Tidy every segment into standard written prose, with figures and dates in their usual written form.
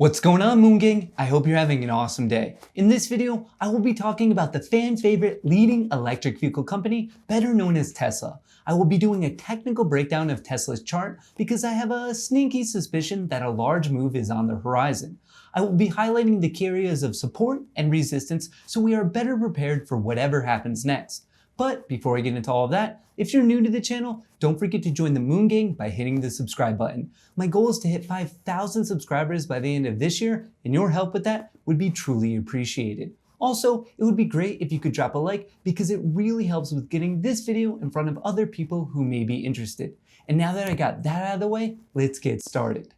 What's going on, Moon Gang? I hope you're having an awesome day. In this video, I will be talking about the fan favorite leading electric vehicle company, better known as Tesla. I will be doing a technical breakdown of Tesla's chart because I have a sneaky suspicion that a large move is on the horizon. I will be highlighting the key areas of support and resistance so we are better prepared for whatever happens next. But before I get into all of that, if you're new to the channel, don't forget to join the Moon Gang by hitting the subscribe button. My goal is to hit 5,000 subscribers by the end of this year, and your help with that would be truly appreciated. Also, it would be great if you could drop a like because it really helps with getting this video in front of other people who may be interested. And now that I got that out of the way, let's get started.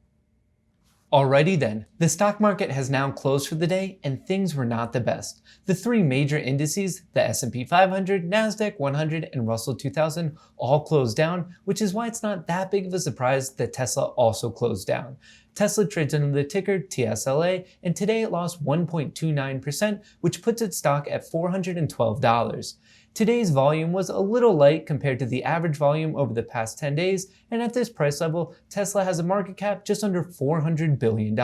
Alrighty then, the stock market has now closed for the day and things were not the best. The three major indices, the S&P 500, NASDAQ 100, and Russell 2000 all closed down, which is why it's not that big of a surprise that Tesla also closed down. Tesla trades under the ticker TSLA, and today it lost 1.29%, which puts its stock at $412. Today's volume was a little light compared to the average volume over the past 10 days, and at this price level, Tesla has a market cap just under $400 billion.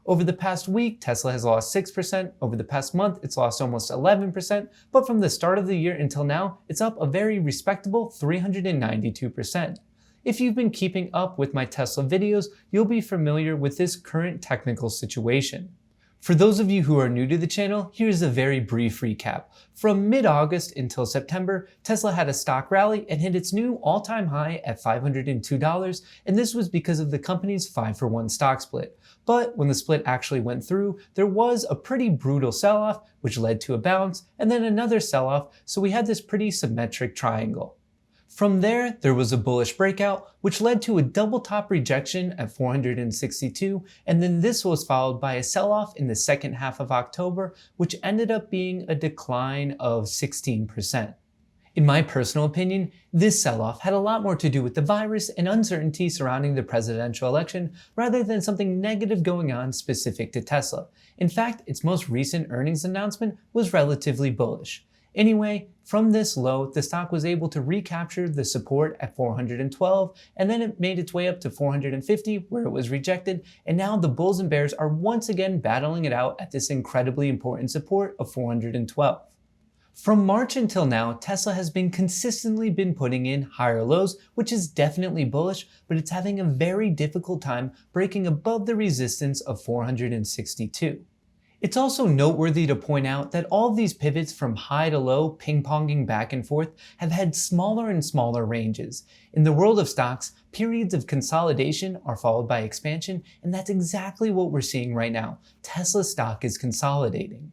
Over the past week, Tesla has lost 6%, over the past month, it's lost almost 11%, but from the start of the year until now, it's up a very respectable 392%. If you've been keeping up with my Tesla videos, you'll be familiar with this current technical situation. For those of you who are new to the channel, here's a very brief recap. From mid-August until September, Tesla had a stock rally and hit its new all-time high at $502, and this was because of the company's 5-for-1 stock split. But when the split actually went through, there was a pretty brutal sell-off, which led to a bounce, and then another sell-off, so we had this pretty symmetric triangle. From there was a bullish breakout, which led to a double top rejection at 462, and then this was followed by a sell-off in the second half of October, which ended up being a decline of 16%. In my personal opinion, this sell-off had a lot more to do with the virus and uncertainty surrounding the presidential election rather than something negative going on specific to Tesla. In fact, its most recent earnings announcement was relatively bullish. Anyway, from this low, the stock was able to recapture the support at 412, and then it made its way up to 450, where it was rejected, and now the bulls and bears are once again battling it out at this incredibly important support of 412. From March until now, Tesla has consistently been putting in higher lows, which is definitely bullish, but it's having a very difficult time breaking above the resistance of 462. It's also noteworthy to point out that all of these pivots from high to low, ping-ponging back and forth, have had smaller and smaller ranges. In the world of stocks, periods of consolidation are followed by expansion, and that's exactly what we're seeing right now. Tesla stock is consolidating.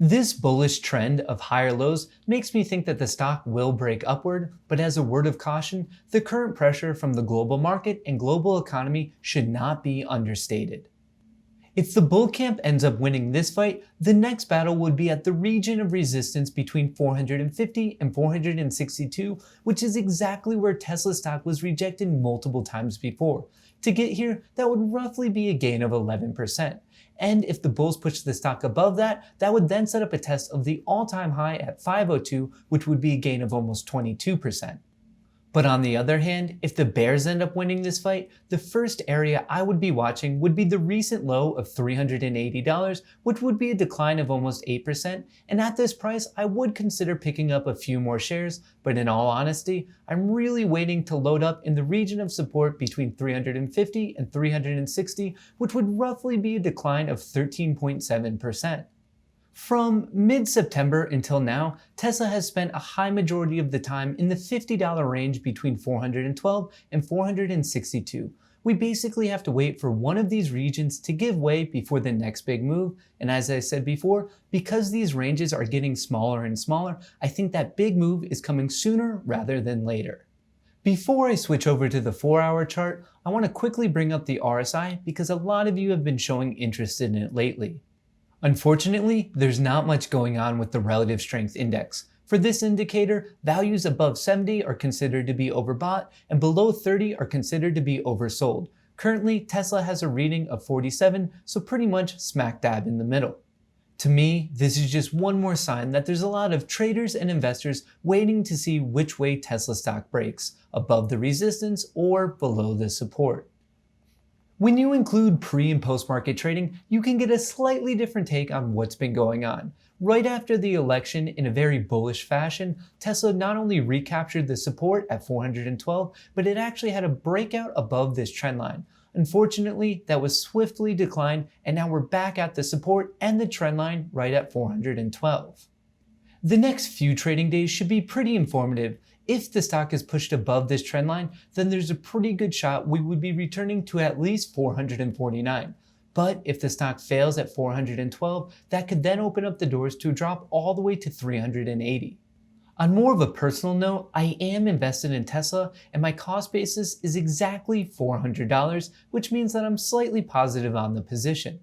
This bullish trend of higher lows makes me think that the stock will break upward, but as a word of caution, the current pressure from the global market and global economy should not be understated. If the bull camp ends up winning this fight, the next battle would be at the region of resistance between 450 and 462, which is exactly where Tesla stock was rejected multiple times before. To get here, that would roughly be a gain of 11%. And if the bulls push the stock above that, that would then set up a test of the all-time high at 502, which would be a gain of almost 22%. But on the other hand, if the bears end up winning this fight, the first area I would be watching would be the recent low of $380, which would be a decline of almost 8%, and at this price, I would consider picking up a few more shares, but in all honesty, I'm really waiting to load up in the region of support between 350 and 360, which would roughly be a decline of 13.7%. From mid-September until now, Tesla has spent a high majority of the time in the $50 range between 412 and 462. We basically have to wait for one of these regions to give way before the next big move, and as I said before, because these ranges are getting smaller and smaller, I think that big move is coming sooner rather than later. Before I switch over to the 4-hour chart, I want to quickly bring up the RSI because a lot of you have been showing interest in it lately. Unfortunately, there's not much going on with the relative strength index. For this indicator, values above 70 are considered to be overbought and below 30 are considered to be oversold. Currently, Tesla has a reading of 47, so pretty much smack dab in the middle. To me, this is just one more sign that there's a lot of traders and investors waiting to see which way Tesla stock breaks, above the resistance or below the support. When you include pre and post market trading, you can get a slightly different take on what's been going on. Right after the election, in a very bullish fashion, Tesla not only recaptured the support at 412, but it actually had a breakout above this trend line. Unfortunately, that was swiftly declined, and now we're back at the support and the trend line right at 412. The next few trading days should be pretty informative. If the stock is pushed above this trend line, then there's a pretty good shot we would be returning to at least 449. But if the stock fails at 412, that could then open up the doors to a drop all the way to 380. On more of a personal note, I am invested in Tesla and my cost basis is exactly $400, which means that I'm slightly positive on the position.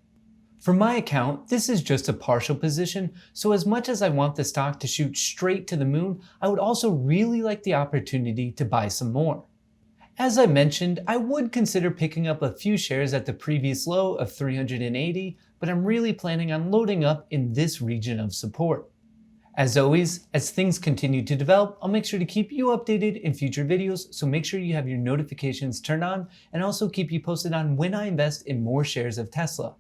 For my account, this is just a partial position, so as much as I want the stock to shoot straight to the moon, I would also really like the opportunity to buy some more. As I mentioned, I would consider picking up a few shares at the previous low of 380, but I'm really planning on loading up in this region of support. As always, as things continue to develop, I'll make sure to keep you updated in future videos, so make sure you have your notifications turned on and also keep you posted on when I invest in more shares of Tesla.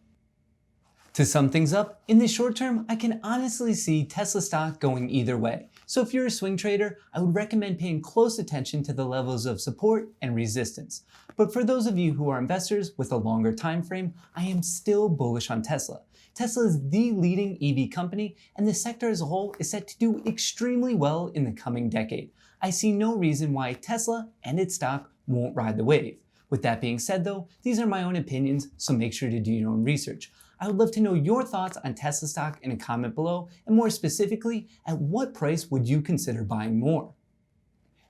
To sum things up, in the short term, I can honestly see Tesla stock going either way. So if you're a swing trader, I would recommend paying close attention to the levels of support and resistance. But for those of you who are investors with a longer time frame, I am still bullish on Tesla. Tesla is the leading EV company, and the sector as a whole is set to do extremely well in the coming decade. I see no reason why Tesla and its stock won't ride the wave. With that being said though, these are my own opinions, so make sure to do your own research. I would love to know your thoughts on Tesla stock in a comment below, and more specifically, at what price would you consider buying more?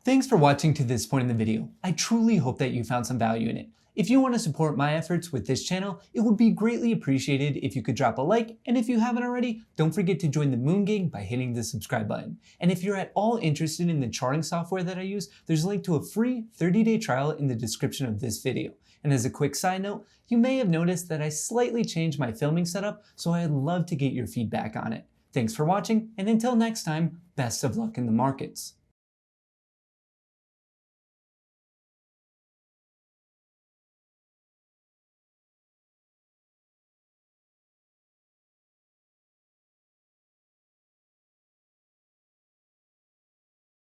Thanks for watching to this point in the video. I truly hope that you found some value in it. If you want to support my efforts with this channel, it would be greatly appreciated if you could drop a like, and if you haven't already, don't forget to join the Moon Gang by hitting the subscribe button. And if you're at all interested in the charting software that I use, there's a link to a free 30-day trial in the description of this video. And as a quick side note, you may have noticed that I slightly changed my filming setup, so I'd love to get your feedback on it. Thanks for watching, and until next time, best of luck in the markets.